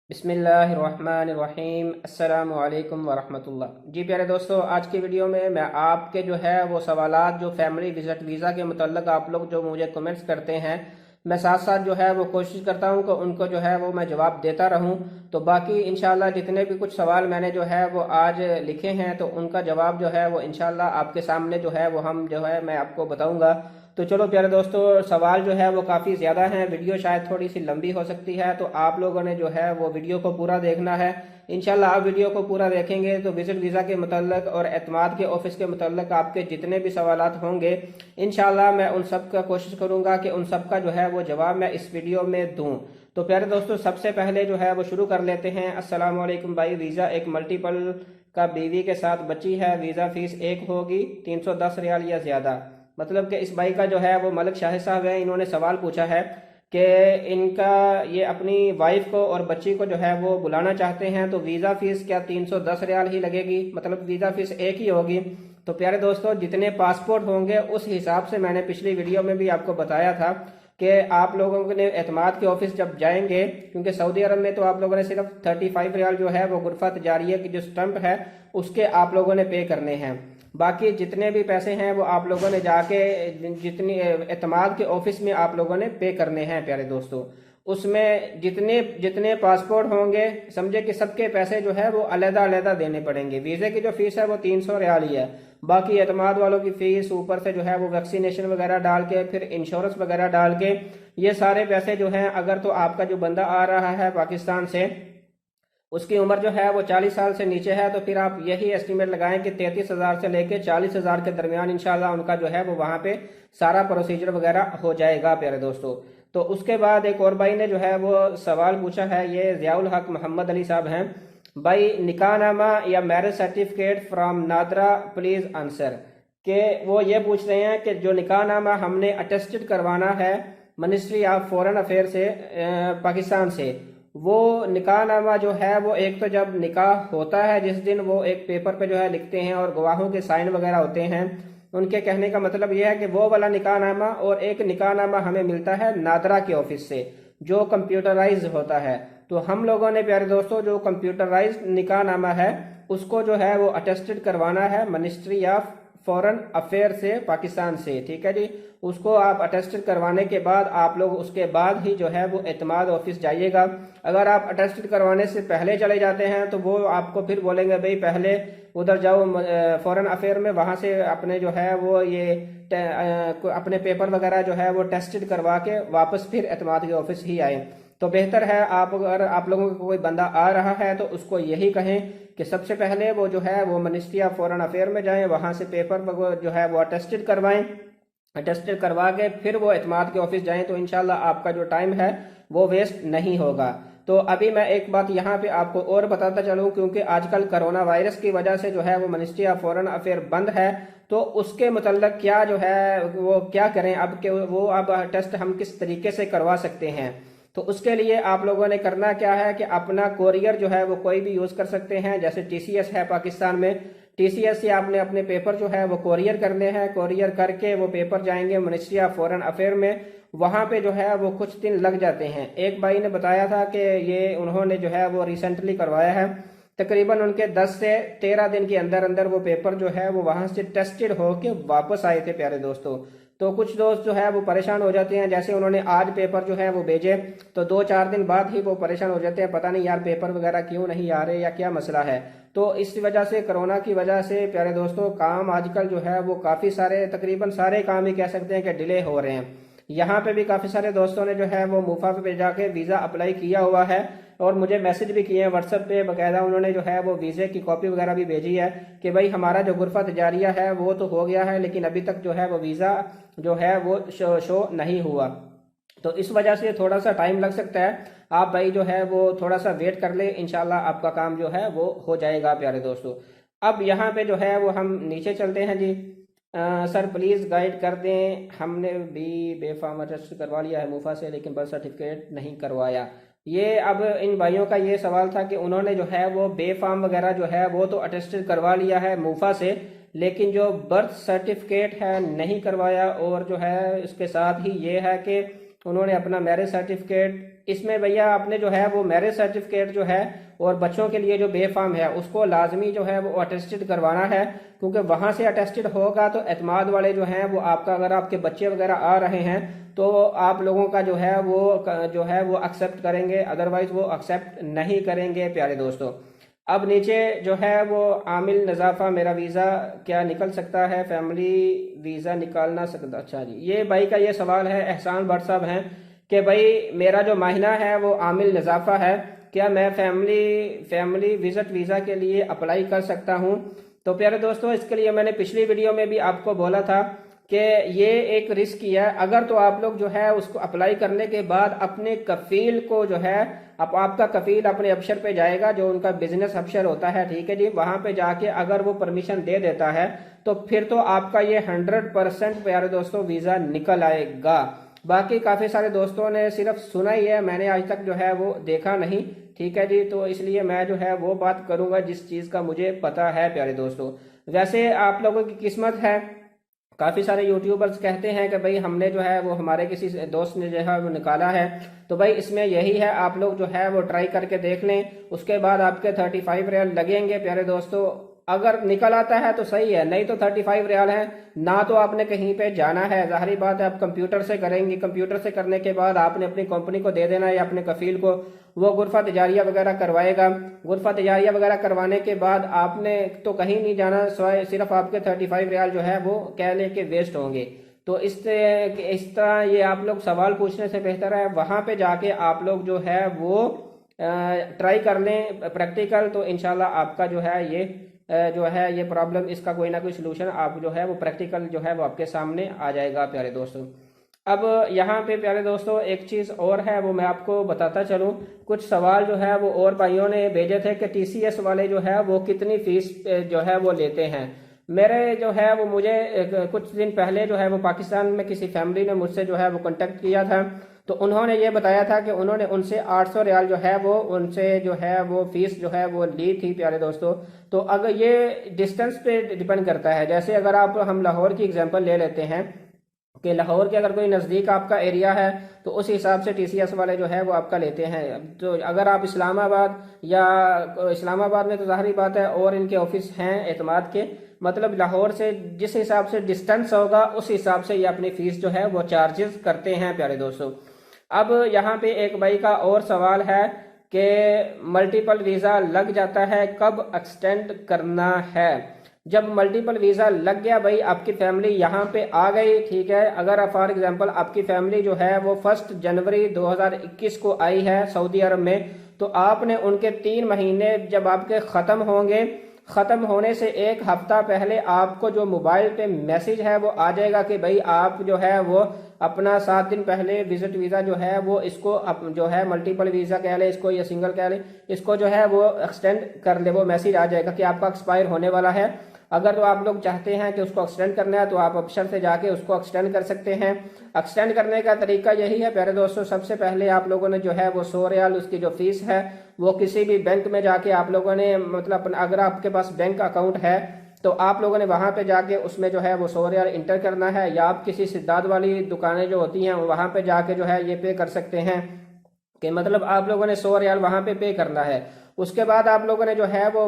बिस्मिल्लाहिर्रहमानिर्रहीम अस्सलामु अलैकुम वरहमतुल्लाह। जी प्यारे दोस्तों, आज की वीडियो में मैं आपके जो है वो सवालात जो फैमिली विजिट वीज़ा के मुतल्लक आप लोग जो मुझे कमेंट्स करते हैं, मैं साथ साथ जो है वो कोशिश करता हूँ कि उनको जो है वो मैं जवाब देता रहूँ। तो बाकी इंशाल्लाह जितने भी कुछ सवाल मैंने जो है वो आज लिखे हैं तो उनका जवाब जो है वो इंशाल्लाह आपके सामने जो है वो हम जो है मैं आपको बताऊँगा। तो चलो प्यारे दोस्तों, सवाल जो है वो काफ़ी ज़्यादा हैं, वीडियो शायद थोड़ी सी लंबी हो सकती है, तो आप लोगों ने जो है वो वीडियो को पूरा देखना है। इंशाल्लाह आप वीडियो को पूरा देखेंगे तो विजिट वीज़ा के मुतल्लक और एतमाद के ऑफिस के मुतल्लक आपके जितने भी सवालात होंगे इंशाल्लाह मैं उन सब का कोशिश करूँगा कि उन सब का जो है वो जवाब मैं इस वीडियो में दूँ। तो प्यारे दोस्तों, सबसे पहले जो है वो शुरू कर लेते हैं। अस्सलाम वालेकुम भाई। वीज़ा एक मल्टीपल का बीवी के साथ बची है, वीज़ा फीस एक होगी 310 रियाल या ज़्यादा। मतलब कि इस भाई का जो है वो मलिक शाहिद साहब है, इन्होंने सवाल पूछा है कि इनका ये अपनी वाइफ को और बच्ची को जो है वो बुलाना चाहते हैं, तो वीज़ा फीस क्या 310 रियाल ही लगेगी, मतलब वीज़ा फीस एक ही होगी। तो प्यारे दोस्तों, जितने पासपोर्ट होंगे उस हिसाब से मैंने पिछली वीडियो में भी आपको बताया था कि आप लोगों ने एतमाद के ऑफिस जब जाएंगे, क्योंकि सऊदी अरब में तो आप लोगों ने सिर्फ 35 रियाल जो है वो गुरफा तजारिया की जो स्टंप है उसके आप लोगों ने पे करने हैं। बाकी जितने भी पैसे हैं वो आप लोगों ने जाके जितनी एतमाद के ऑफिस में आप लोगों ने पे करने हैं प्यारे दोस्तों। उसमें जितने जितने पासपोर्ट होंगे समझे कि सबके पैसे जो है वो अलग अलग देने पड़ेंगे। वीज़े की जो फीस है वो 300 रियाल ही है। बाकी एतमाद वालों की फीस ऊपर से जो है वो वैक्सीनेशन वगैरह डाल के फिर इंश्योरेंस वगैरह डाल के ये सारे पैसे जो हैं, अगर तो आपका जो बंदा आ रहा है पाकिस्तान से उसकी उम्र जो है वो 40 साल से नीचे है, तो फिर आप यही एस्टिमेट लगाएं कि 33,000 से लेके 40,000 के दरमियान इंशाल्लाह उनका जो है वो वहाँ पे सारा प्रोसीजर वगैरह हो जाएगा प्यारे दोस्तों। तो उसके बाद एक और भाई ने जो है वो सवाल पूछा है, ये ज़ियाउल हक मोहम्मद अली साहब हैं। भाई, निकाहनामा या marriage certificate from NADRA please answer. के वो ये पूछ रहे हैं कि जो निकाहनामा हमने अटेस्टेड करवाना है मिनिस्ट्री ऑफ फॉरेन अफेयर से पाकिस्तान से, वो निकाहनामा जो है वो एक तो जब निकाह होता है जिस दिन वो एक पेपर पे जो है लिखते हैं और गवाहों के साइन वगैरह होते हैं, उनके कहने का मतलब यह है कि वो वाला निकाहनामा, और एक निकाहनामा हमें मिलता है नादरा के ऑफिस से जो कंप्यूटराइज होता है। तो हम लोगों ने प्यारे दोस्तों जो कंप्यूटराइज निकाहनामा है उसको जो है वो अटेस्टेड करवाना है मिनिस्ट्री ऑफ फॉरेन अफेयर से पाकिस्तान से, ठीक है जी। उसको आप अटेस्टेड करवाने के बाद आप लोग उसके बाद ही जो है वो एतमाद ऑफिस जाइएगा। अगर आप अटेस्टेड करवाने से पहले चले जाते हैं तो वो आपको फिर बोलेंगे भाई पहले उधर जाओ फॉरेन अफेयर में, वहाँ से अपने जो है वो ये अपने पेपर वगैरह जो है वो टेस्टेड करवा के वापस फिर एतमाद के ऑफिस ही आए। तो बेहतर है आप, अगर आप लोगों का कोई बंदा आ रहा है तो उसको यही कहें कि सबसे पहले वो जो है वो मिनिस्ट्री ऑफ फॉरेन अफेयर में जाएं, वहाँ से पेपर जो है वो अटेस्टेड करवाएं, अटेस्टेड करवा के फिर वो एतमाद के ऑफिस जाएं, तो इंशाल्लाह आपका जो टाइम है वो वेस्ट नहीं होगा। तो अभी मैं एक बात यहाँ पे आपको और बताता चलूँ, क्योंकि आजकल कोरोना वायरस की वजह से जो है वो मिनिस्ट्री ऑफ फॉरेन अफेयर बंद है, तो उसके मुतल्लक क्या जो है वो क्या करें अब के वो अब टेस्ट हम किस तरीके से करवा सकते हैं। तो उसके लिए आप लोगों ने करना क्या है कि अपना कोरियर जो है वो कोई भी यूज़ कर सकते हैं, जैसे टीसीएस है पाकिस्तान में, टीसीएस से आपने अपने पेपर जो है वो कोरियर करने हैं, कोरियर करके वो पेपर जाएंगे मिनिस्ट्री ऑफ फॉरेन अफेयर में, वहाँ पे जो है वो कुछ दिन लग जाते हैं। एक भाई ने बताया था कि ये उन्होंने जो है वो रिसेंटली करवाया है, तकरीबन उनके 10 से 13 दिन के अंदर अंदर वो पेपर जो है वो वहाँ से टेस्टेड होके वापस आए थे प्यारे दोस्तों। तो कुछ दोस्त जो है वो परेशान हो जाते हैं, जैसे उन्होंने आज पेपर जो है वो भेजे तो 2-4 दिन बाद ही वो परेशान हो जाते हैं, पता नहीं यार पेपर वगैरह क्यों नहीं आ रहे या क्या मसला है। तो इस वजह से, कोरोना की वजह से प्यारे दोस्तों, काम आजकल जो है वो काफ़ी सारे, तकरीबन सारे काम ही कह सकते हैं कि डिले हो रहे हैं। यहाँ पे भी काफ़ी सारे दोस्तों ने जो है वो मुफा पे जाके वीज़ा अप्लाई किया हुआ है और मुझे मैसेज भी किए हैं व्हाट्सएप पे, बाकायदा उन्होंने जो है वो वीज़े की कॉपी वगैरह भी भेजी है कि भाई हमारा जो गुरफा तजारिया है वो तो हो गया है लेकिन अभी तक जो है वो वीज़ा जो है वो शो नहीं हुआ। तो इस वजह से थोड़ा सा टाइम लग सकता है, आप भाई जो है वो थोड़ा सा वेट कर ले, इंशाल्लाह आपका काम जो है वो हो जाएगा प्यारे दोस्तों। अब यहाँ पे जो है वो हम नीचे चलते हैं जी। सर प्लीज़ गाइड कर दें, हमने भी बेफाम रजिस्टर करवा लिया है मूफा से लेकिन बर्थ सर्टिफिकेट नहीं करवाया। ये अब इन भाइयों का ये सवाल था कि उन्होंने जो है वो बेफाम वगैरह जो है वो तो अटेस्टेड करवा लिया है मूफा से, लेकिन जो बर्थ सर्टिफिकेट है नहीं करवाया, और जो है इसके साथ ही ये है कि उन्होंने अपना मैरिज सर्टिफिकेट, इसमें भैया आपने जो है वो मैरिज सर्टिफिकेट जो है और बच्चों के लिए जो बे फॉर्म है उसको लाजमी जो है वो अटेस्टेड करवाना है, क्योंकि वहां से अटेस्टेड होगा तो एतमाद वाले जो हैं वो आपका, अगर आपके बच्चे वगैरह आ रहे हैं तो आप लोगों का जो है वो एक्सेप्ट करेंगे, अदरवाइज वो एक्सेप्ट नहीं करेंगे प्यारे दोस्तों। अब नीचे जो है वो आमिल नज़ाफ़ा मेरा वीज़ा क्या निकल सकता है, फैमिली वीज़ा निकालना सकता। अच्छा जी, ये भाई का ये सवाल है, एहसान भट्ट साहब हैं कि भाई मेरा जो माहिना है वो आमिल नज़ाफ़ा है, क्या मैं फैमिली विजिट वीज़ा के लिए अप्लाई कर सकता हूँ। तो प्यारे दोस्तों, इसके लिए मैंने पिछली वीडियो में भी आपको बोला था कि ये एक रिस्क ही है। अगर तो आप लोग जो है उसको अप्लाई करने के बाद अपने कफील को जो है, आपका कफील अपने अफसर पे जाएगा, जो उनका बिजनेस अफसर होता है, ठीक है जी, वहां पे जाके अगर वो परमिशन दे देता है तो फिर तो आपका ये 100% प्यारे दोस्तों वीज़ा निकल आएगा। बाकी काफ़ी सारे दोस्तों ने सिर्फ सुना ही है, मैंने आज तक जो है वो देखा नहीं, ठीक है जी, तो इसलिए मैं जो है वो बात करूंगा जिस चीज़ का मुझे पता है प्यारे दोस्तों। वैसे आप लोगों की किस्मत है, काफ़ी सारे यूट्यूबर्स कहते हैं कि भाई हमने जो है वो हमारे किसी दोस्त ने जो है वो निकाला है, तो भाई इसमें यही है, आप लोग जो है वो ट्राई करके देख लें, उसके बाद आपके 35 रियाल लगेंगे प्यारे दोस्तों। अगर निकल आता है तो सही है, नहीं तो 35 रियाल है ना, तो आपने कहीं पे जाना है, जाहिर बात है आप कंप्यूटर से करेंगे, कंप्यूटर से करने के बाद आपने अपनी कंपनी को दे देना है या अपने कफील को, वो गुरफा तजारिया वगैरह करवाएगा। गुरफा तजारिया वगैरह करवाने के बाद आपने तो कहीं नहीं जाना, सिर्फ आपके 35 रियाल जो है वो कह लें कि वेस्ट होंगे। तो इस तरह ये आप लोग सवाल पूछने से बेहतर है वहां पे जाके आप लोग जो है वो ट्राई कर लें प्रैक्टिकल, तो इंशाल्लाह आपका जो है ये प्रॉब्लम, इसका कोई ना कोई सोल्यूशन आप जो है वो प्रैक्टिकल जो है वो आपके सामने आ जाएगा प्यारे दोस्तों। अब यहाँ पे प्यारे दोस्तों एक चीज़ और है, वो मैं आपको बताता चलूँ। कुछ सवाल जो है वो और भाइयों ने भेजे थे कि टीसीएस वाले जो है वो कितनी फीस जो है वो लेते हैं। मेरे जो है वो मुझे कुछ दिन पहले जो है वो पाकिस्तान में किसी फैमिली ने मुझसे जो है वो कांटेक्ट किया था, तो उन्होंने ये बताया था कि उन्होंने उनसे 800 रियाल जो है वो उनसे जो है वो फीस जो है वो ली थी प्यारे दोस्तों। तो अगर ये डिस्टेंस पे डिपेंड करता है, जैसे अगर हम लाहौर की एग्जांपल ले लेते हैं कि लाहौर के अगर कोई नज़दीक आपका एरिया है तो उस हिसाब से टीसीएस वाले जो है वो आपका लेते हैं। तो अगर आप इस्लामाबाद में तो ज़ाहिर बात है, और इनके ऑफिस हैं एतमाद के, मतलब लाहौर से जिस हिसाब से डिस्टेंस होगा उस हिसाब से ये अपनी फीस जो है वो चार्जेस करते हैं प्यारे दोस्तों। अब यहाँ पे एक भाई का और सवाल है कि मल्टीपल वीज़ा लग जाता है, कब एक्सटेंड करना है। जब मल्टीपल वीज़ा लग गया भाई, आपकी फैमिली यहाँ पे आ गई, ठीक है, अगर फॉर एग्जांपल आपकी फैमिली जो है वो 1 जनवरी 2021 को आई है सऊदी अरब में, तो आपने उनके 3 महीने जब आपके ख़त्म होने से एक हफ्ता पहले आपको जो मोबाइल पे मैसेज है वो आ जाएगा कि भाई आप जो है वो अपना 7 दिन पहले विजिट वीज़ा जो है वो इसको जो है मल्टीपल वीज़ा कह ले इसको या सिंगल कह ले, इसको जो है वो एक्सटेंड कर ले, वो मैसेज आ जाएगा कि आपका एक्सपायर होने वाला है। अगर तो आप लोग चाहते हैं कि उसको एक्सटेंड करना है तो आप अफसर से जाके उसको एक्सटेंड कर सकते हैं। एक्सटेंड करने का तरीका यही है प्यारे दोस्तों, सबसे पहले आप लोगों ने जो है वो 100 रियाल उसकी जो फीस है वो किसी भी बैंक में जाके आप लोगों ने, मतलब अगर आपके पास बैंक अकाउंट है तो आप लोगों ने वहां पे जाके उसमें जो है वो 100 रियाल इंटर करना है, या आप किसी सिद्धार्थ वाली दुकानें जो होती हैं वहां पे जाके जो है ये पे कर सकते हैं कि मतलब आप लोगों ने 100 रियाल वहां पे करना है। उसके बाद आप लोगों ने जो है वो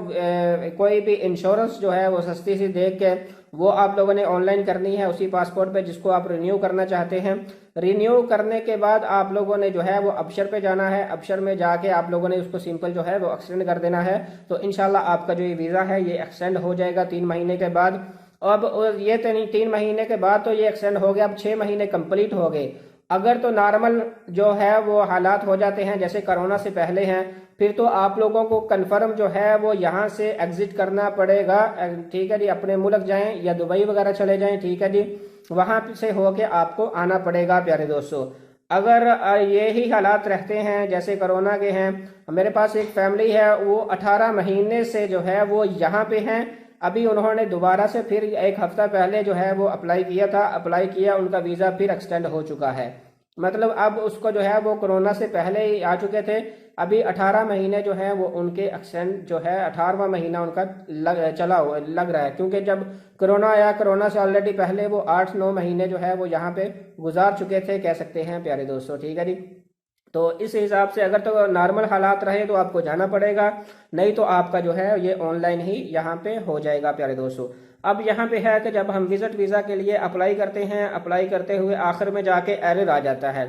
कोई भी इंश्योरेंस जो है वो सस्ती सी देख के वो आप लोगों ने ऑनलाइन करनी है उसी पासपोर्ट पे जिसको आप रिन्यू करना चाहते हैं। रिन्यू करने के बाद आप लोगों ने जो है वो अफसर पे जाना है, अफसर में जाके आप लोगों ने उसको सिंपल जो है वो एक्सटेंड कर देना है, तो इंशाल्लाह आपका जो ये वीज़ा है ये एक्सटेंड हो जाएगा 3 महीने के बाद। अब ये 3 महीने के बाद तो ये एक्सटेंड हो गया, अब 6 महीने कंप्लीट हो गए। अगर तो नॉर्मल जो है वो हालात हो जाते हैं जैसे कोरोना से पहले हैं, फिर तो आप लोगों को कंफर्म जो है वो यहाँ से एग्जिट करना पड़ेगा, ठीक है जी, अपने मुल्क जाएं या दुबई वगैरह चले जाएं, ठीक है जी, वहां से होके आपको आना पड़ेगा प्यारे दोस्तों। अगर ये ही हालात रहते हैं जैसे कोरोना के हैं, मेरे पास एक फैमिली है वो 18 महीने से जो है वो यहाँ पे हैं, अभी उन्होंने दोबारा से फिर 1 हफ्ता पहले जो है वो अप्लाई किया था, उनका वीज़ा फिर एक्सटेंड हो चुका है। मतलब अब उसको जो है वो कोरोना से पहले ही आ चुके थे। अभी 18 महीने जो है वो उनके एक्सटेंड जो है 18वां महीना उनका लग रहा है, क्योंकि जब कोरोना आया, कोरोना से ऑलरेडी पहले वो 8-9 महीने जो है वो यहाँ पे गुजार चुके थे, कह सकते हैं प्यारे दोस्तों। ठीक है जी। तो इस हिसाब से अगर तो नॉर्मल हालात रहे तो आपको जाना पड़ेगा, नहीं तो आपका जो है ये ऑनलाइन ही यहाँ पे हो जाएगा प्यारे दोस्तों। अब यहाँ पे है कि जब हम विजिट वीज़ा के लिए अप्लाई करते हैं, अप्लाई करते हुए आखिर में जाके एरर आ जाता है।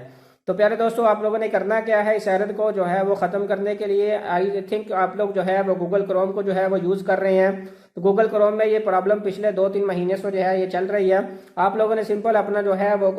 तो प्यारे दोस्तों आप लोगों ने करना क्या है, इस एरर को जो है वो ख़त्म करने के लिए आई थिंक आप लोग जो है वो गूगल क्रोम को जो है वो यूज़ कर रहे हैं। तो गूगल क्रोम में ये प्रॉब्लम पिछले 2-3 महीने से जो है ये चल रही है। आप लोगों ने सिंपल अपना जो है वो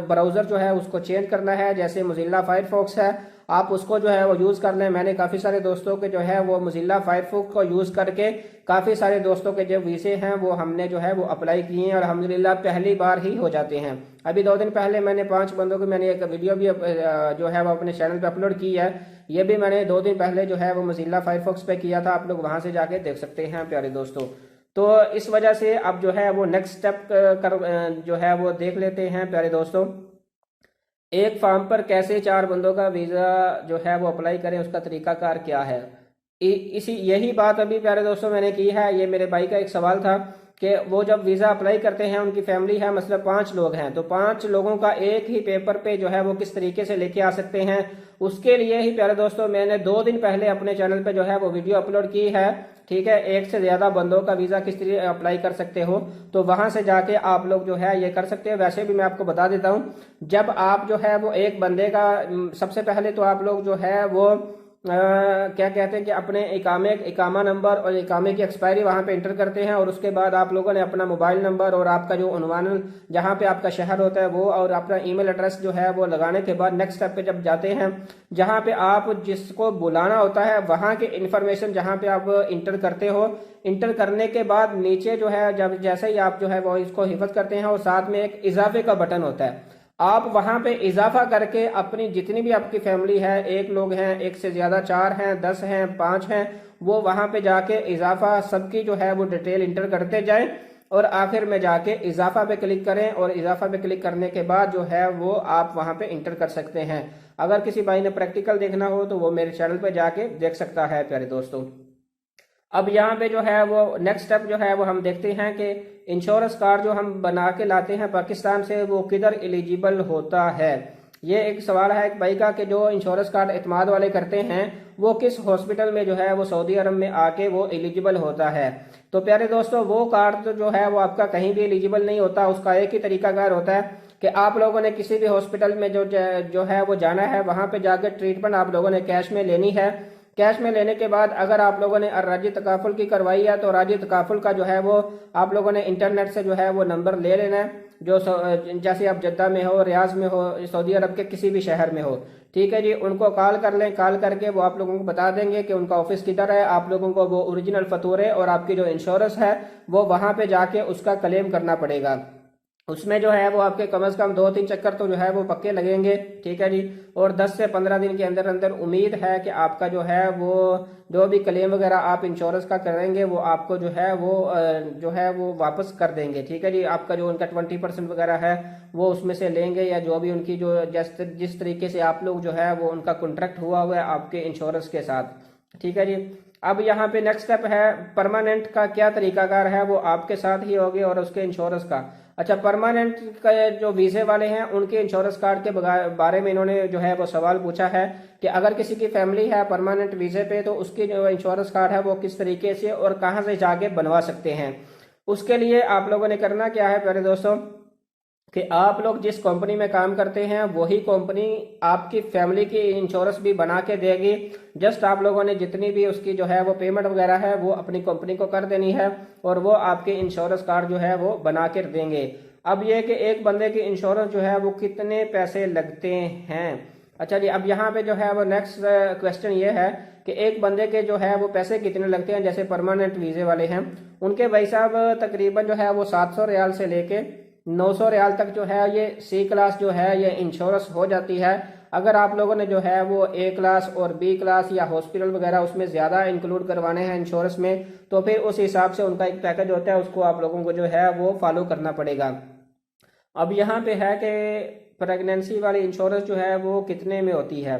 ब्राउज़र जो है उसको चेंज करना है। जैसे मोजिल्ला फायरफॉक्स है, आप उसको जो है वो यूज़ कर लें। मैंने काफ़ी सारे दोस्तों के जो है वो मोजिल्ला फायरफॉक्स को यूज़ करके काफ़ी सारे दोस्तों के जो वीज़े हैं वो हमने जो है वो अप्लाई किए हैं और अल्हम्दुलिल्लाह पहली बार ही हो जाते हैं। अभी 2 दिन पहले मैंने 5 बंदों की मैंने एक वीडियो भी जो है वो अपने चैनल पे अपलोड की है। ये भी मैंने 2 दिन पहले जो है वो मोजिल्ला फायरफॉक्स पे किया था, आप लोग वहाँ से जाके देख सकते हैं प्यारे दोस्तों। तो इस वजह से अब जो है वो नेक्स्ट स्टेप जो है वो देख लेते हैं प्यारे दोस्तों। एक फॉर्म पर कैसे 4 बंदों का वीज़ा जो है वो अप्लाई करें, उसका तरीकाकार क्या है। इसी यही बात अभी प्यारे दोस्तों मैंने की है। ये मेरे भाई का एक सवाल था कि वो जब वीज़ा अप्लाई करते हैं, उनकी फैमिली है मतलब 5 लोग हैं, तो 5 लोगों का एक ही पेपर पे जो है वो किस तरीके से लेके आ सकते हैं, उसके लिए ही प्यारे दोस्तों मैंने 2 दिन पहले अपने चैनल पे जो है वो वीडियो अपलोड की है। ठीक है, एक से ज़्यादा बंदों का वीज़ा किस तरीके अप्लाई कर सकते हो, तो वहाँ से जाके आप लोग जो है ये कर सकते हो। वैसे भी मैं आपको बता देता हूँ, जब आप जो है वो एक बंदे का सबसे पहले तो आप लोग जो है वो क्या कहते हैं कि अपने इकामा नंबर और इकामे की एक्सपायरी वहाँ पे इंटर करते हैं, और उसके बाद आप लोगों ने अपना मोबाइल नंबर और आपका जो उन्वान जहाँ पे आपका शहर होता है वो और अपना ईमेल एड्रेस जो है वो लगाने के बाद नेक्स्ट स्टेप पे जब जाते हैं, जहाँ पे आप जिसको बुलाना होता है वहाँ के इन्फॉर्मेशन जहाँ पे आप इंटर करते हो, इंटर करने के बाद नीचे जो है जब जैसे ही आप जो है वो इसको हिफाजत करते हैं और साथ में एक इजाफे का बटन होता है, आप वहां पे इजाफा करके अपनी जितनी भी आपकी फैमिली है, 1 लोग हैं, 1 से ज्यादा, 4 हैं, 10 हैं, 5 हैं, वो वहां पे जाके इजाफा सबकी जो है वो डिटेल इंटर करते जाएं और आखिर में जाके इजाफा पे क्लिक करें, और इजाफा पे क्लिक करने के बाद जो है वो आप वहां पे इंटर कर सकते हैं। अगर किसी भाई ने प्रैक्टिकल देखना हो तो वो मेरे चैनल पे जाके देख सकता है प्यारे दोस्तों। अब यहाँ पे जो है वो नेक्स्ट स्टेप जो है वो हम देखते हैं कि इंश्योरेंस कार्ड जो हम बना के लाते हैं पाकिस्तान से वो किधर एलिजिबल होता है। ये एक सवाल है एक भाई का कि जो इंश्योरेंस कार्ड एतमाद वाले करते हैं वो किस हॉस्पिटल में जो है वो सऊदी अरब में आके वो एलिजिबल होता है। तो प्यारे दोस्तों वो कार्ड तो जो है वो आपका कहीं भी एलिजिबल नहीं होता। उसका एक ही तरीकाकार होता है कि आप लोगों ने किसी भी हॉस्पिटल में जो है वो जाना है, वहां पे जाकर ट्रीटमेंट आप लोगों ने कैश में लेनी है। कैश में लेने के बाद अगर आप लोगों ने राजी तकाफुल की करवाई है तो राजी तकाफुल का जो है वो आप लोगों ने इंटरनेट से जो है वो नंबर ले लेना है, जो जैसे आप जद्दा में हो, रियाज में हो, सऊदी अरब के किसी भी शहर में हो। ठीक है जी, उनको कॉल कर लें, कॉल करके वो आप लोगों को बता देंगे कि उनका ऑफिस किधर है। आप लोगों को वो ओरिजिनल फतूरे और आपकी जो इंश्योरेंस है वो वहां पे जाके उसका क्लेम करना पड़ेगा। उसमें जो है वो आपके कम से कम 2-3 चक्कर तो जो है वो पक्के लगेंगे। ठीक है जी, और 10 से 15 दिन के अंदर अंदर उम्मीद है कि आपका जो है वो जो भी क्लेम वगैरह आप इंश्योरेंस का करेंगे वो आपको जो है वो वापस कर देंगे। ठीक है जी, आपका जो उनका 20% वगैरह है वो उसमें से लेंगे, या जो भी उनकी जो जिस तरीके से आप लोग जो है वो उनका कॉन्ट्रैक्ट हुआ है आपके इंश्योरेंस के साथ। ठीक है जी। अब यहाँ पे नेक्स्ट स्टेप है परमानेंट का क्या तरीकाकार है, वो आपके साथ ही होगी और उसके इंश्योरेंस का। अच्छा, परमानेंट का जो वीजे वाले हैं उनके इंश्योरेंस कार्ड के बारे में इन्होंने जो है वो सवाल पूछा है कि अगर किसी की फैमिली है परमानेंट वीजे पे तो उसकी जो इंश्योरेंस कार्ड है वो किस तरीके से और कहाँ से जाके बनवा सकते हैं। उसके लिए आप लोगों ने करना क्या है प्यारे दोस्तों कि आप लोग जिस कंपनी में काम करते हैं वही कंपनी आपकी फैमिली की इंश्योरेंस भी बना के देगी। जस्ट आप लोगों ने जितनी भी उसकी जो है वो पेमेंट वगैरह है वो अपनी कंपनी को कर देनी है और वो आपके इंश्योरेंस कार्ड जो है वो बना के देंगे। अब ये कि एक बंदे की इंश्योरेंस जो है वो कितने पैसे लगते हैं। अच्छा जी, अब यहाँ पे जो है वो नेक्स्ट क्वेश्चन ये है कि एक बंदे के जो है वो पैसे कितने लगते हैं। जैसे परमानेंट वीजे वाले हैं उनके भाई साहब तकरीबन जो है वो 700 रियाल से लेके 900 रियाल तक जो है ये सी क्लास जो है ये इंश्योरेंस हो जाती है। अगर आप लोगों ने जो है वो ए क्लास और बी क्लास या हॉस्पिटल वगैरह उसमें ज़्यादा इंक्लूड करवाने हैं इंश्योरेंस में, तो फिर उस हिसाब से उनका एक पैकेज होता है, उसको आप लोगों को जो है वो फॉलो करना पड़ेगा। अब यहाँ पे है कि प्रेगनेंसी वाली इंश्योरेंस जो है वो कितने में होती है।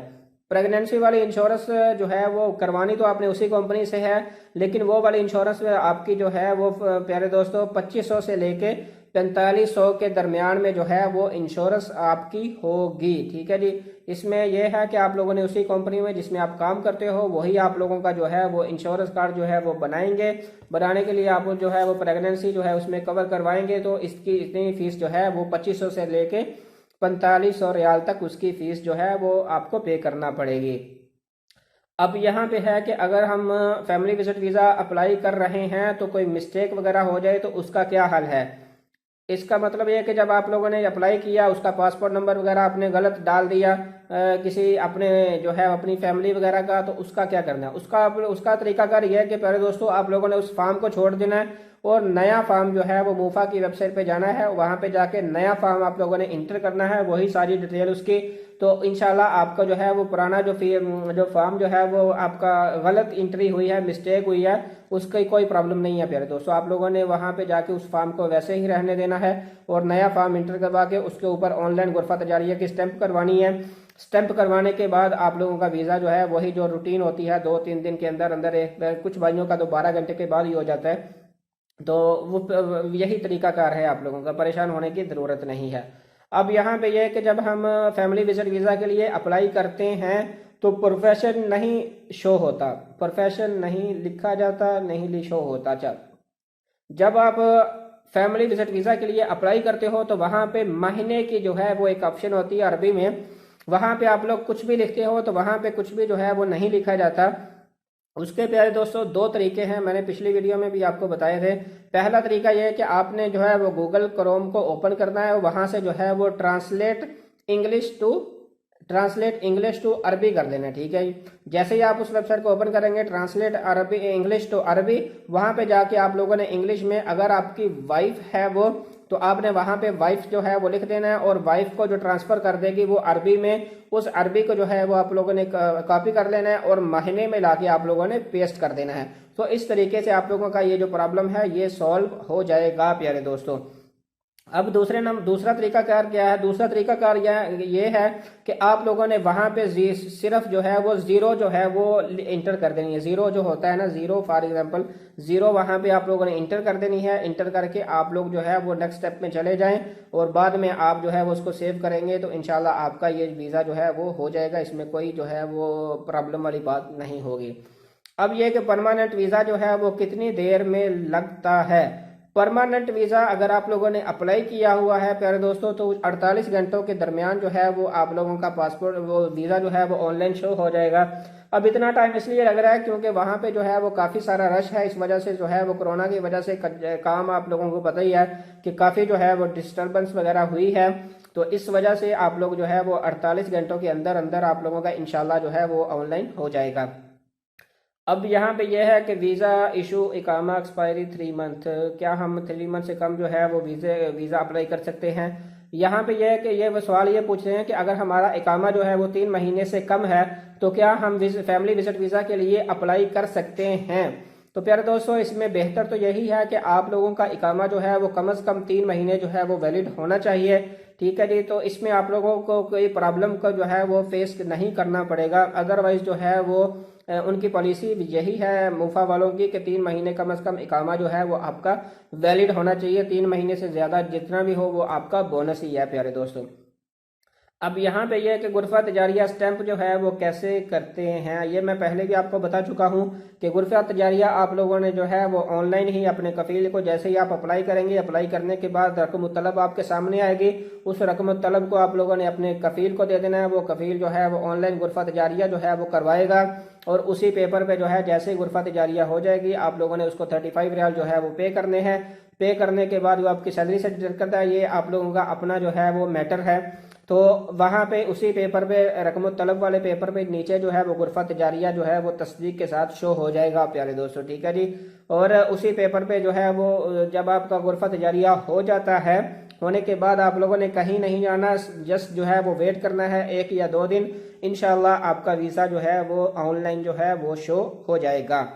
प्रेगनेंसी वाली इंश्योरेंस जो है वो करवानी तो आपने उसी कंपनी से है, लेकिन वो वाली इंश्योरेंस आपकी जो है वो प्यारे दोस्तों 2500 से लेके 4500 के दरमियान में जो है वो इंश्योरेंस आपकी होगी। ठीक है जी। इसमें यह है कि आप लोगों ने उसी कंपनी में जिसमें आप काम करते हो वही आप लोगों का जो है वो इंश्योरेंस कार्ड जो है वो बनाएंगे। बनाने के लिए आप जो है वो प्रेगनेंसी जो है उसमें कवर करवाएंगे तो इसकी इतनी फीस जो है वो 2500 से लेके 4500 रियाल तक उसकी फीस जो है वो आपको पे करना पड़ेगी। अब यहाँ पे है कि अगर हम फैमिली विजिट वीज़ा अप्लाई कर रहे हैं तो कोई मिस्टेक वगैरह हो जाए तो उसका क्या हल है। इसका मतलब ये है कि जब आप लोगों ने अप्लाई किया उसका पासपोर्ट नंबर वगैरह आपने गलत डाल दिया किसी अपने जो है अपनी फैमिली वगैरह का, तो उसका क्या करना है। उसका तरीकाकार यह है कि पहले दोस्तों आप लोगों ने उस फॉर्म को छोड़ देना है और नया फॉर्म जो है वो मूफा की वेबसाइट पे जाना है, वहां पे जाके नया फॉर्म आप लोगों ने इंटर करना है, वही सारी डिटेल उसकी। तो इंशाल्लाह आपका जो है वो पुराना जो फॉर्म जो है वो आपका गलत एंट्री हुई है, मिस्टेक हुई है, उसकी कोई प्रॉब्लम नहीं है प्यारे दोस्तों। आप लोगों ने वहां पे जाके उस फॉर्म को वैसे ही रहने देना है और नया फॉर्म इंटर करवा के उसके ऊपर ऑनलाइन गुरफा तजारिया की स्टैंप करवानी है। स्टैंप करवाने के बाद आप लोगों का वीज़ा जो है वही जो रूटीन होती है 2-3 दिन के अंदर अंदर, कुछ भाइयों का तो 12 घंटे के बाद ही हो जाता है। तो वो यही तरीकाकार है, आप लोगों का परेशान होने की ज़रूरत नहीं है। अब यहाँ पे यह है कि जब हम फैमिली विजिट वीज़ा के लिए अप्लाई करते हैं तो प्रोफेशन नहीं शो होता, प्रोफेशन नहीं लिखा जाता, नहीं शो होता। जब आप फैमिली विजिट वीज़ा के लिए अप्लाई करते हो तो वहाँ पे महीने की जो है वो एक ऑप्शन होती है अरबी में, वहाँ पे आप लोग कुछ भी लिखते हो तो वहाँ पे कुछ भी जो है वो नहीं लिखा जाता। उसके प्यारे दोस्तों 2 तरीके हैं, मैंने पिछली वीडियो में भी आपको बताए थे। पहला तरीका यह है कि आपने जो है वो गूगल क्रोम को ओपन करना है, वहां से जो है वो ट्रांसलेट इंग्लिश टू अरबी कर देना। ठीक है। जैसे ही आप उस वेबसाइट को ओपन करेंगे ट्रांसलेट अरबी इंग्लिश टू अरबी, वहां पे जाके आप लोगों ने इंग्लिश में, अगर आपकी वाइफ है वो तो आपने वहां पे वाइफ जो है वो लिख देना है और वाइफ को जो ट्रांसफर कर देगी वो अरबी में, उस अरबी को जो है वो आप लोगों ने कॉपी कर लेना है और महीने में लाके आप लोगों ने पेस्ट कर देना है। तो इस तरीके से आप लोगों का ये जो प्रॉब्लम है ये सॉल्व हो जाएगा प्यारे दोस्तों। अब दूसरा तरीका कार क्या है। दूसरा तरीका कार ये है कि आप लोगों ने वहां पे सिर्फ जो है वो जीरो जो है वो इंटर कर देनी है। जीरो जो होता है ना, जीरो फॉर एग्जांपल जीरो, वहां पे आप लोगों ने इंटर कर देनी है। इंटर करके आप लोग जो है वो नेक्स्ट स्टेप में चले जाएं और बाद में आप जो है वो उसको सेव करेंगे तो इंशाल्लाह आपका ये वीज़ा जो है वो हो जाएगा। इसमें कोई जो है वो प्रॉब्लम वाली बात नहीं होगी। अब ये कि परमानेंट वीज़ा जो है वो कितनी देर में लगता है। परमानेंट वीज़ा अगर आप लोगों ने अप्लाई किया हुआ है प्यारे दोस्तों तो 48 घंटों के दरमियान जो है वो आप लोगों का पासपोर्ट वो वीज़ा जो है वो ऑनलाइन शो हो जाएगा। अब इतना टाइम इसलिए लग रहा है क्योंकि वहाँ पे जो है वो काफ़ी सारा रश है, इस वजह से जो है वो कोरोना की वजह से काम आप लोगों को पता ही है कि काफ़ी जो है वो डिस्टर्बेंस वगैरह हुई है। तो इस वजह से आप लोग जो है वो 48 घंटों के अंदर अंदर आप लोगों का इंशाल्लाह जो है वो ऑनलाइन हो जाएगा। अब यहाँ पे यह है कि वीज़ा इशू इकामा एक्सपायरी 3 मंथ, क्या हम 3 मंथ से कम जो है वो वीज़ा अप्लाई कर सकते हैं। यहाँ पे यह है कि ये सवाल ये पूछ रहे हैं कि अगर हमारा इकामा जो है वो 3 महीने से कम है तो क्या हम फैमिली विजिट वीज़ा के लिए अप्लाई कर सकते हैं। तो प्यारे दोस्तों इसमें बेहतर तो यही है कि आप लोगों का इकामा जो है वो कम से कम 3 महीने जो है वो वैलिड होना चाहिए। ठीक है जी। तो इसमें आप लोगों को कोई प्रॉब्लम का जो है वो फेस नहीं करना पड़ेगा। अदरवाइज जो है वो उनकी पॉलिसी यही है मुफा वालों की कि 3 महीने कम से कम इकामा जो है वो आपका वैलिड होना चाहिए। 3 महीने से ज़्यादा जितना भी हो वो आपका बोनस ही है प्यारे दोस्तों। अब यहाँ पे ये है कि गुरफा तजारिया स्टैंप जो है वो कैसे करते हैं, ये मैं पहले भी आपको बता चुका हूँ कि गुरफा तजारिया आप लोगों ने जो है वो ऑनलाइन ही अपने कफील को, जैसे ही आप अप्लाई करेंगे, अप्लाई करने के बाद रकम तलब आपके सामने आएगी, उस रकम तलब को आप लोगों ने अपने कफील को दे देना है। वो कफील जो है वो ऑनलाइन गुरफा तजारिया जो है वो करवाएगा और उसी पेपर पे जो है जैसे ही गुरफा तजारिया हो जाएगी आप लोगों ने उसको 35 रियाल जो है वो पे करने हैं। पे करने के बाद वो आपकी सैलरी से डिडक्ट करता है, ये आप लोगों का अपना जो है वो मैटर है। तो वहाँ पे उसी पेपर पे रकम तलब वाले पेपर पे नीचे जो है वो गुरफा तजारिया जो है वो तस्दीक के साथ शो हो जाएगा प्यारे दोस्तों। ठीक है जी। और उसी पेपर पे जो है वो जब आपका गुरफा तजारिया हो जाता है, होने के बाद आप लोगों ने कहीं नहीं जाना, जस्ट जो है वो वेट करना है 1 या 2 दिन, इंशाल्लाह आपका वीज़ा जो है वो ऑनलाइन जो है वो शो हो जाएगा।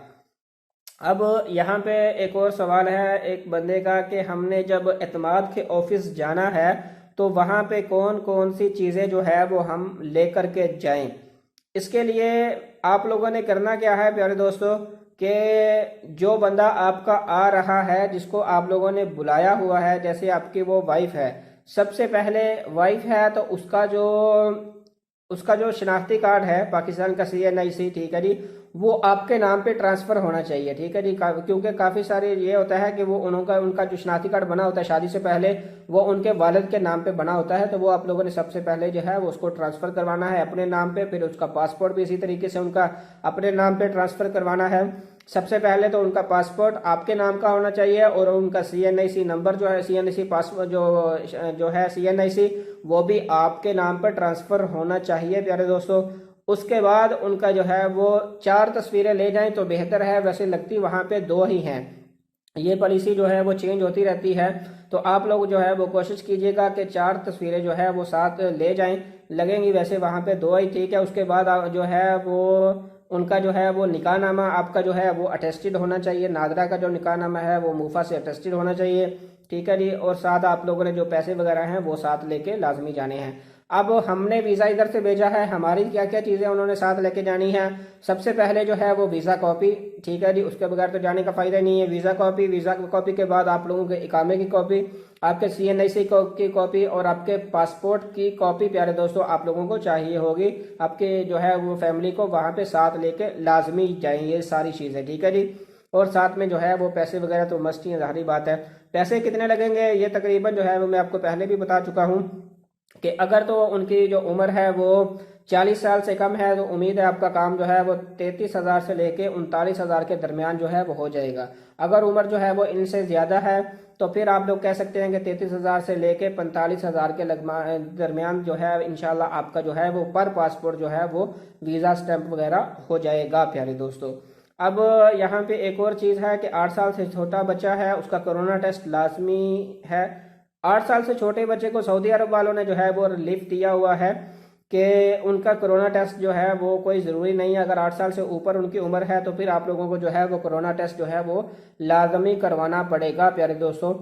अब यहाँ पे एक और सवाल है एक बंदे का कि हमने जब एतमाद के ऑफिस जाना है तो वहाँ पे कौन कौन सी चीज़ें जो है वो हम लेकर के जाएं। इसके लिए आप लोगों ने करना क्या है प्यारे दोस्तों कि जो बंदा आपका आ रहा है, जिसको आप लोगों ने बुलाया हुआ है, जैसे आपकी वो वाइफ है, सबसे पहले वाइफ है तो उसका जो शनाख्ती कार्ड है पाकिस्तान का CNIC, ठीक है जी, वो आपके नाम पे ट्रांसफर होना चाहिए, ठीक है जी। क्योंकि काफ़ी सारे ये होता है कि वो उनका जो शनाख्ती कार्ड बना होता है शादी से पहले, वो उनके वालिद के नाम पे बना होता है, तो वो आप लोगों ने सबसे पहले जो है वो उसको ट्रांसफ़र करवाना है अपने नाम पे। फिर उसका पासपोर्ट भी इसी तरीके से उनका अपने नाम पे ट्रांसफ़र करवाना है। सबसे पहले तो उनका पासपोर्ट आपके नाम का होना चाहिए और उनका CNIC नंबर जो है, CNIC पासपोर्ट जो है CNIC, वो भी आपके नाम पर ट्रांसफ़र होना चाहिए प्यारे दोस्तों। उसके बाद उनका जो है वो 4 तस्वीरें ले जाएं तो बेहतर है, वैसे लगती वहाँ पे 2 ही हैं। ये पॉलिसी जो है वो चेंज होती रहती है, तो आप लोग जो है वो कोशिश कीजिएगा कि 4 तस्वीरें जो है वो साथ ले जाएं। लगेंगी वैसे वहाँ पे 2 ही, ठीक है। उसके बाद जो है वो उनका जो है वो निकाहनामा आपका जो है वो अटेस्टेड होना चाहिए। नादरा का जो निकाहनामा है वो मूफा से अटेस्टेड होना चाहिए, ठीक है जी। और साथ आप लोगों ने जो पैसे वगैरह हैं वो साथ लेके लाजमी जाने हैं। अब हमने वीज़ा इधर से भेजा है, हमारी क्या क्या चीज़ें उन्होंने साथ लेके जानी है। सबसे पहले जो है वो वीज़ा कॉपी, ठीक है जी, उसके बगैर तो जाने का फ़ायदा नहीं है। वीज़ा कॉपी के बाद आप लोगों के इकामे की कॉपी, आपके CNIC की कॉपी और आपके पासपोर्ट की कॉपी प्यारे दोस्तों आप लोगों को चाहिए होगी। आपके जो है वो फैमिली को वहाँ पे साथ लेके लाजमी जाएंगे ये सारी चीज़ें, ठीक है जी। और साथ में जो है वो पैसे वगैरह तो मस्ट ही ज़ाहिर बात है। पैसे कितने लगेंगे ये तकरीबन जो है वो मैं आपको पहले भी बता चुका हूँ कि अगर तो उनकी जो उम्र है वो 40 साल से कम है तो उम्मीद है आपका काम जो है वो 33,000 से लेके 39,000 के दरमियान जो है वो हो जाएगा। अगर उम्र जो है वो इनसे ज़्यादा है तो फिर आप लोग कह सकते हैं कि 33,000 से लेके 45,000 के दरमियान जो है इंशाल्लाह आपका जो है वो पर पासपोर्ट जो है वो वीज़ा स्टैंप वगैरह हो जाएगा प्यारे दोस्तों। अब यहाँ पे एक और चीज़ है कि 8 साल से छोटा बच्चा है उसका कोरोना टेस्ट लाजमी है। 8 साल से छोटे बच्चे को सऊदी अरब वालों ने जो है वो रिलीफ दिया हुआ है कि उनका कोरोना टेस्ट जो है वो कोई ज़रूरी नहीं है। अगर 8 साल से ऊपर उनकी उम्र है तो फिर आप लोगों को जो है वो कोरोना टेस्ट जो है वो लाजमी करवाना पड़ेगा प्यारे दोस्तों।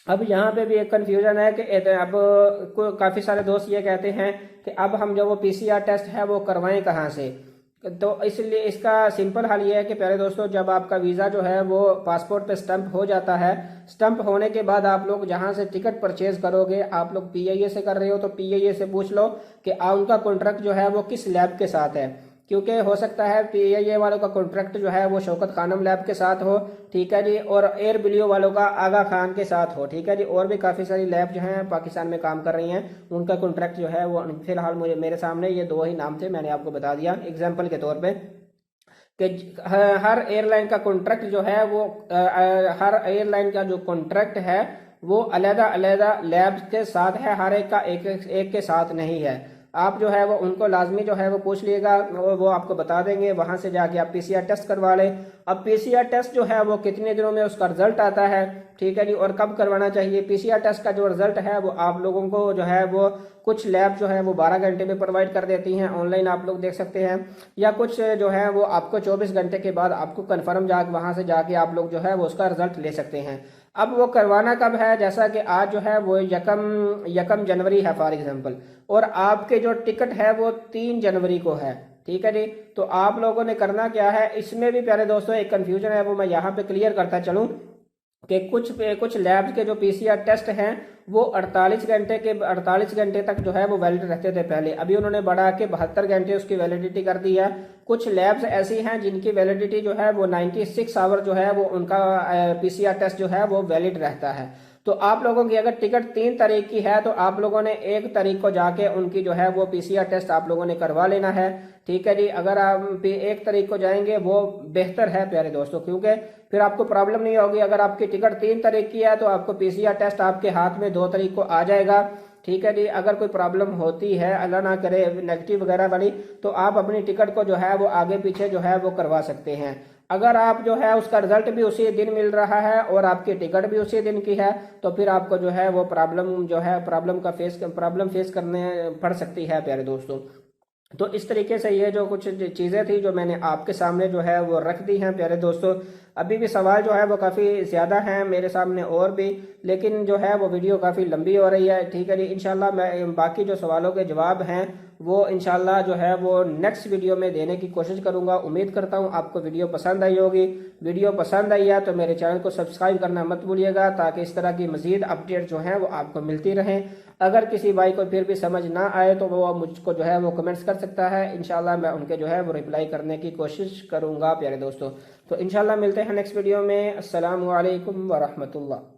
अब यहाँ पे भी एक कन्फ्यूजन है कि अब काफ़ी सारे दोस्त ये कहते हैं कि अब हम जो वो PCR टेस्ट है वो करवाएं कहाँ से। तो इसलिए इसका सिंपल हल ये है कि प्यारे दोस्तों जब आपका वीज़ा जो है वो पासपोर्ट पे स्टंप हो जाता है, स्टंप होने के बाद आप लोग जहाँ से टिकट परचेज करोगे, आप लोग PIA से कर रहे हो तो PIA से पूछ लो कि उनका कॉन्ट्रैक्ट जो है वो किस लैब के साथ है, क्योंकि हो सकता है PIA वालों का कॉन्ट्रैक्ट जो है वो शौकत खानम लैब के साथ हो, ठीक है जी, और एयर बिलियो वालों का आगा खान के साथ हो, ठीक है जी। और भी काफ़ी सारी लैब जो हैं पाकिस्तान में काम कर रही हैं, उनका कॉन्ट्रैक्ट जो है वो फिलहाल मेरे सामने ये 2 ही नाम थे, मैंने आपको बता दिया एग्जाम्पल के तौर पर कि हर एयरलाइन का कॉन्ट्रैक्ट जो है वो हर एयरलाइन का जो कॉन्ट्रैक्ट है वो अलग अलग लैब्स के साथ है, हर एक का एक के साथ नहीं है। आप जो है वो उनको लाजमी जो है वो पूछ लीजिएगा, वो आपको बता देंगे। वहां से जाके आप PCR टेस्ट करवा लें। अब PCR टेस्ट जो है वो कितने दिनों में उसका रिजल्ट आता है, ठीक है जी, और कब करवाना चाहिए। PCR टेस्ट का जो रिजल्ट है वो आप लोगों को जो है वो कुछ लैब जो है वो 12 घंटे में प्रोवाइड कर देती हैं, ऑनलाइन आप लोग देख सकते हैं, या कुछ जो है वो आपको 24 घंटे के बाद आपको कन्फर्म वहां से जाके आप लोग जो है वो उसका रिजल्ट ले सकते हैं। अब वो करवाना कब है, जैसा कि आज जो है वो यकम जनवरी है फॉर एग्जांपल, और आपके जो टिकट है वो 3 जनवरी को है, ठीक है जी। तो आप लोगों ने करना क्या है, इसमें भी प्यारे दोस्तों एक कंफ्यूजन है, वो मैं यहाँ पे क्लियर करता चलूँ कि कुछ लैब्स के जो PCR टेस्ट हैं वो 48 घंटे तक जो है वो वैलिड रहते थे पहले, अभी उन्होंने बढ़ा के 72 घंटे उसकी वैलिडिटी कर दी है। कुछ लैब्स ऐसी हैं जिनकी वैलिडिटी जो है वो 96 आवर जो है वो उनका PCR टेस्ट जो है वो वैलिड रहता है। तो आप लोगों की अगर टिकट 3 तारीख की है तो आप लोगों ने 1 तारीख को जाके उनकी जो है वो PCR टेस्ट आप लोगों ने करवा लेना है, ठीक है जी। अगर आप 1 तारीख को जाएंगे वो बेहतर है प्यारे दोस्तों, क्योंकि फिर आपको प्रॉब्लम नहीं होगी। अगर आपकी टिकट 3 तारीख की है तो आपको PCR टेस्ट आपके हाथ में 2 तारीख को आ जाएगा, ठीक है जी। अगर कोई प्रॉब्लम होती है, अल्लाह ना करे नेगेटिव वगैरह वाली, तो आप अपनी टिकट को जो है वो आगे पीछे जो है वो करवा सकते हैं। अगर आप जो है उसका रिजल्ट भी उसी दिन मिल रहा है और आपकी टिकट भी उसी दिन की है तो फिर आपको जो है वो प्रॉब्लम फेस करने पड़ सकती है प्यारे दोस्तों। तो इस तरीके से ये जो कुछ चीज़ें थी जो मैंने आपके सामने जो है वो रख दी हैं प्यारे दोस्तों। अभी भी सवाल जो है वो काफ़ी ज़्यादा हैं मेरे सामने और भी, लेकिन जो है वो वीडियो काफ़ी लंबी हो रही है। ठीक है जी, इंशाल्लाह मैं बाकी जो सवालों के जवाब हैं वो इंशाल्लाह जो है वो नेक्स्ट वीडियो में देने की कोशिश करूंगा। उम्मीद करता हूं आपको वीडियो पसंद आई होगी। वीडियो पसंद आई है तो मेरे चैनल को सब्सक्राइब करना मत भूलिएगा, ताकि इस तरह की मजीद अपडेट जो है वो आपको मिलती रहें। अगर किसी भाई को फिर भी समझ ना आए तो वो मुझको जो है वो कमेंट्स कर सकता है, इंशाल्लाह मैं उनके जो है वो रिप्लाई करने की कोशिश करूंगा प्यारे दोस्तों। तो इंशाल्लाह मिलते हैं नेक्स्ट वीडियो में। अस्सलामु अलैकुम व रहमतुल्लाह।